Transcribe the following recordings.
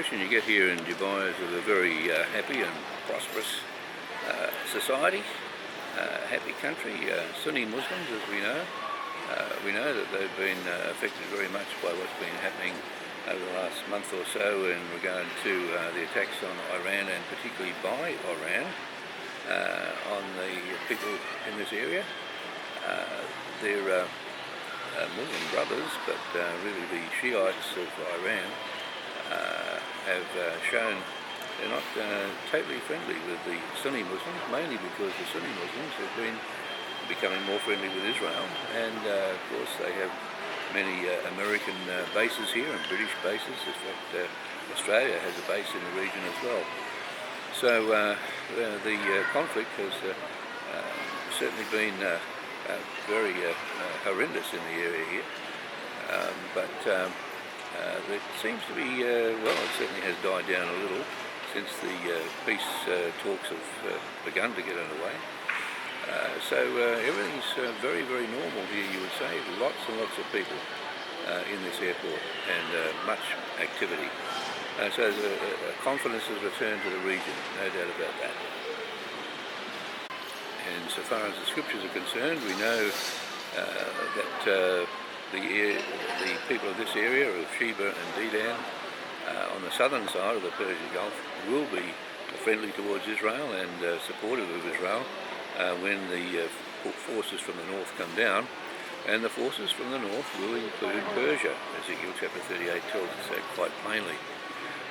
impression you get here in Dubai is of a very happy and prosperous society, happy country, Sunni Muslims, as we know. We know that they've been affected very much by what's been happening over the last month or so in regard to the attacks on Iran, and particularly by Iran on the people in this area. They're Muslim brothers, but really the Shiites of Iran have shown they're not totally friendly with the Sunni Muslims, mainly because the Sunni Muslims have been becoming more friendly with Israel, and of course they have many American bases here and British bases. In fact, Australia has a base in the region as well. So the conflict has certainly been very horrendous in the area here, but it seems to be, well, it certainly has died down a little since the peace talks have begun to get underway. So everything's very, very normal here, you would say. Lots and lots of people in this airport, and much activity. So the confidence has returned to the region, no doubt about that. And so far as the scriptures are concerned, we know that the people of this area of Sheba and Dedan on the southern side of the Persian Gulf will be friendly towards Israel and supportive of Israel when the forces from the north come down. And the forces from the north will include Persia. Ezekiel chapter 38 tells us that quite plainly.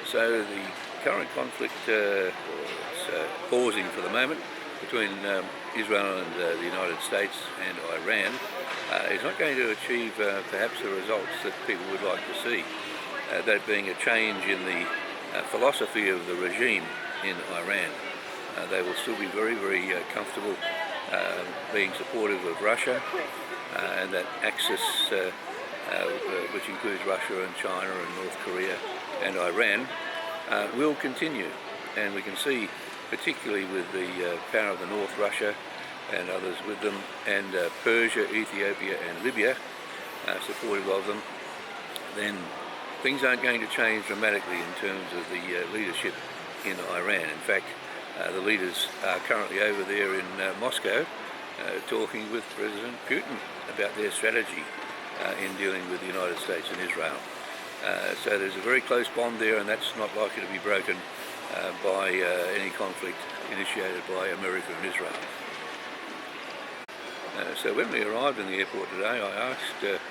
So the current conflict, it's pausing for the moment, between Israel and the United States and Iran is not going to achieve perhaps the results that people would like to see. That being a change in the philosophy of the regime in Iran. They will still be very, very comfortable being supportive of Russia and that axis which includes Russia and China and North Korea and Iran will continue. And we can see, particularly with the power of the North, Russia and others with them, and Persia, Ethiopia and Libya supportive of them, then things aren't going to change dramatically in terms of the leadership in Iran. In fact, the leaders are currently over there in Moscow talking with President Putin about their strategy in dealing with the United States and Israel. So there's a very close bond there, and that's not likely to be broken by any conflict initiated by America and Israel. So when we arrived in the airport today, I asked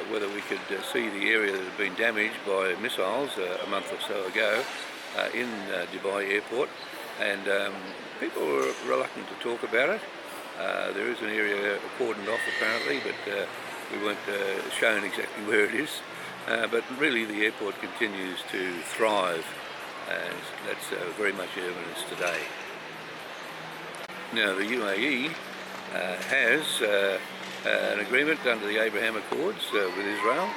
whether we could see the area that had been damaged by missiles a month or so ago in Dubai airport, and people were reluctant to talk about it. There is an area cordoned off apparently, but we weren't shown exactly where it is. But really the airport continues to thrive, and that's very much evidence today. Now the UAE has an agreement under the Abraham Accords with Israel,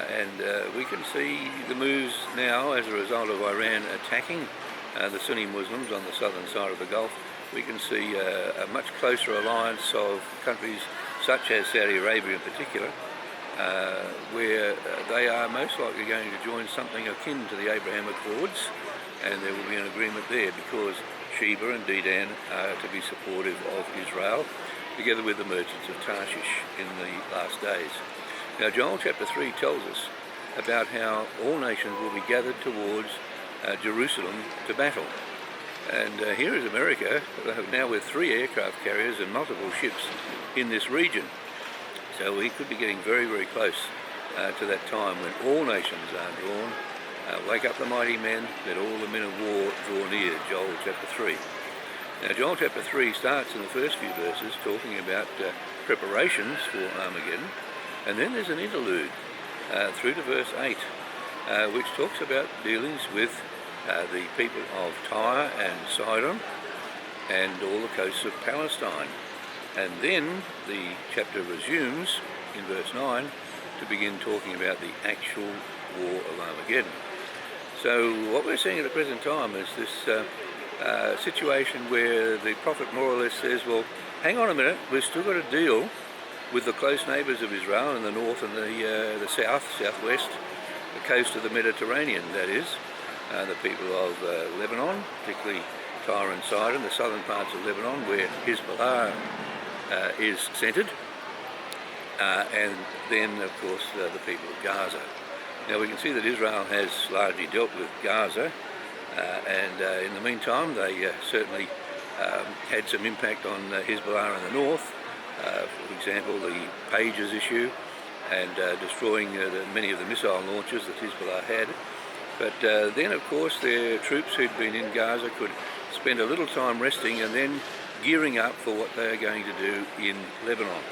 and we can see the moves now as a result of Iran attacking the Sunni Muslims on the southern side of the Gulf. We can see a much closer alliance of countries such as Saudi Arabia in particular, where they are most likely going to join something akin to the Abraham Accords, and there will be an agreement there because Sheba and Dedan are to be supportive of Israel, together with the merchants of Tarshish in the last days. Now Joel chapter 3 tells us about how all nations will be gathered towards Jerusalem to battle. And here is America, now with 3 aircraft carriers and multiple ships in this region. So we could be getting very, very close to that time when all nations are drawn. Wake up the mighty men, let all the men of war draw near, Joel chapter 3. Now Joel chapter 3 starts in the first few verses talking about preparations for Armageddon, and then there's an interlude through to verse 8, which talks about dealings with the people of Tyre and Sidon and all the coasts of Palestine. And then the chapter resumes in verse 9 to begin talking about the actual war of Armageddon. So what we're seeing at the present time is this situation where the prophet more or less says, well, hang on a minute, we've still got to deal with the close neighbours of Israel in the north and the south, southwest, the coast of the Mediterranean, that is. the people of Lebanon, particularly Tyre and Sidon, the southern parts of Lebanon where Hezbollah is centred, and then of course the people of Gaza. Now we can see that Israel has largely dealt with Gaza, and in the meantime they certainly had some impact on Hezbollah in the north, for example the Pages issue, and destroying many of the missile launchers that Hezbollah had. But then of course their troops who'd been in Gaza could spend a little time resting and then gearing up for what they are going to do in Lebanon.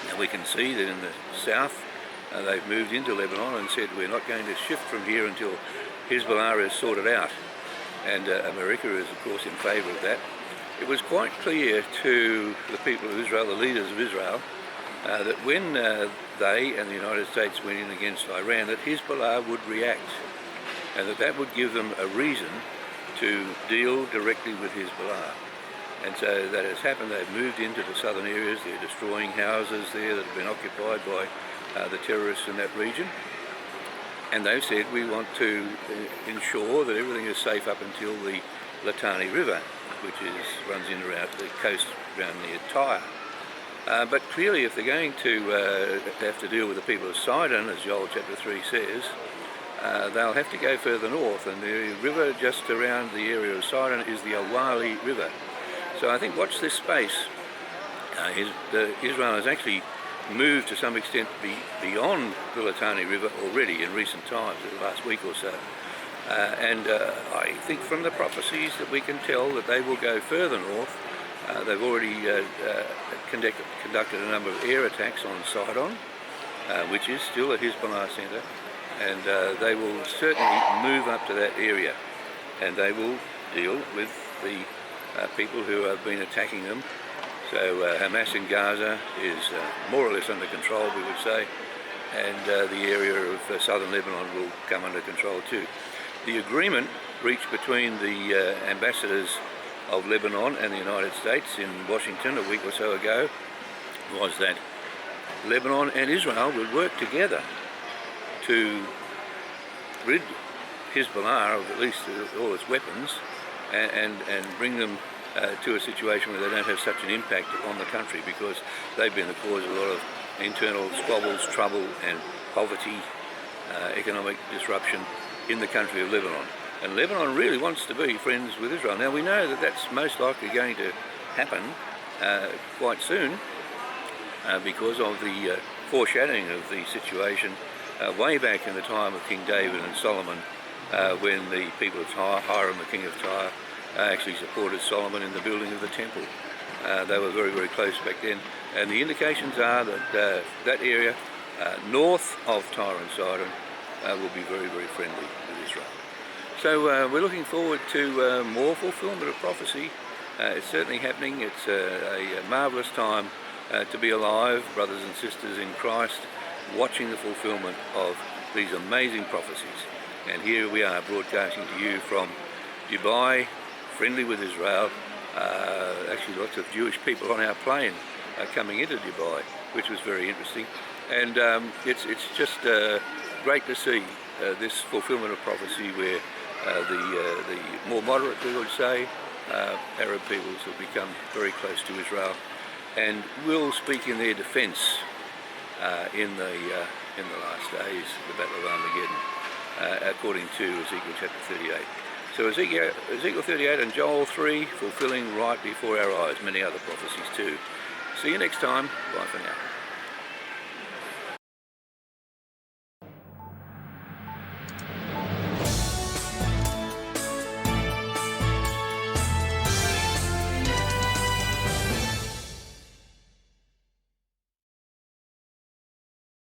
Now we can see that in the south they've moved into Lebanon and said we're not going to shift from here until Hezbollah is sorted out, and America is of course in favour of that. It was quite clear to the people of Israel, the leaders of Israel, that when they and the United States went in against Iran, that Hezbollah would react, and that would give them a reason to deal directly with Hezbollah. And so that has happened. They've moved into the southern areas. They're destroying houses there that have been occupied by the terrorists in that region. And they've said we want to ensure that everything is safe up until the Litani River, which runs in around the coast around near Tyre. But clearly if they're going to have to deal with the people of Sidon, as Joel chapter 3 says, they'll have to go further north, and the river just around the area of Sidon is the Awali River. So I think watch this space. Israel has actually moved to some extent beyond the Litani River already in recent times, in the last week or so. And I think from the prophecies that we can tell that they will go further north. They've already conducted a number of air attacks on Sidon, which is still a Hezbollah centre, and they will certainly move up to that area, and they will deal with the people who have been attacking them. So Hamas in Gaza is more or less under control, we would say, and the area of southern Lebanon will come under control too. The agreement reached between the ambassadors of Lebanon and the United States in Washington a week or so ago was that Lebanon and Israel would work together to rid Hezbollah of at least all its weapons and bring them to a situation where they don't have such an impact on the country, because they've been the cause of a lot of internal squabbles, trouble and poverty, economic disruption in the country of Lebanon. And Lebanon really wants to be friends with Israel. Now we know that that's most likely going to happen quite soon because of the foreshadowing of the situation way back in the time of King David and Solomon, when the people of Tyre, Hiram the king of Tyre, actually supported Solomon in the building of the temple. They were very, very close back then, and the indications are that that area north of Tyre and Sidon will be very, very friendly with Israel. So we're looking forward to more fulfillment of prophecy. It's certainly happening. It's a marvellous time to be alive, brothers and sisters in Christ, watching the fulfillment of these amazing prophecies. And here we are broadcasting to you from Dubai, friendly with Israel. Actually lots of Jewish people on our plane coming into Dubai, which was very interesting. And it's just great to see this fulfillment of prophecy where the more moderate, we would say, Arab peoples have become very close to Israel and will speak in their defence in the last days, the Battle of Armageddon, according to Ezekiel chapter 38. So Ezekiel 38 and Joel 3 fulfilling right before our eyes, many other prophecies too. See you next time. Bye for now.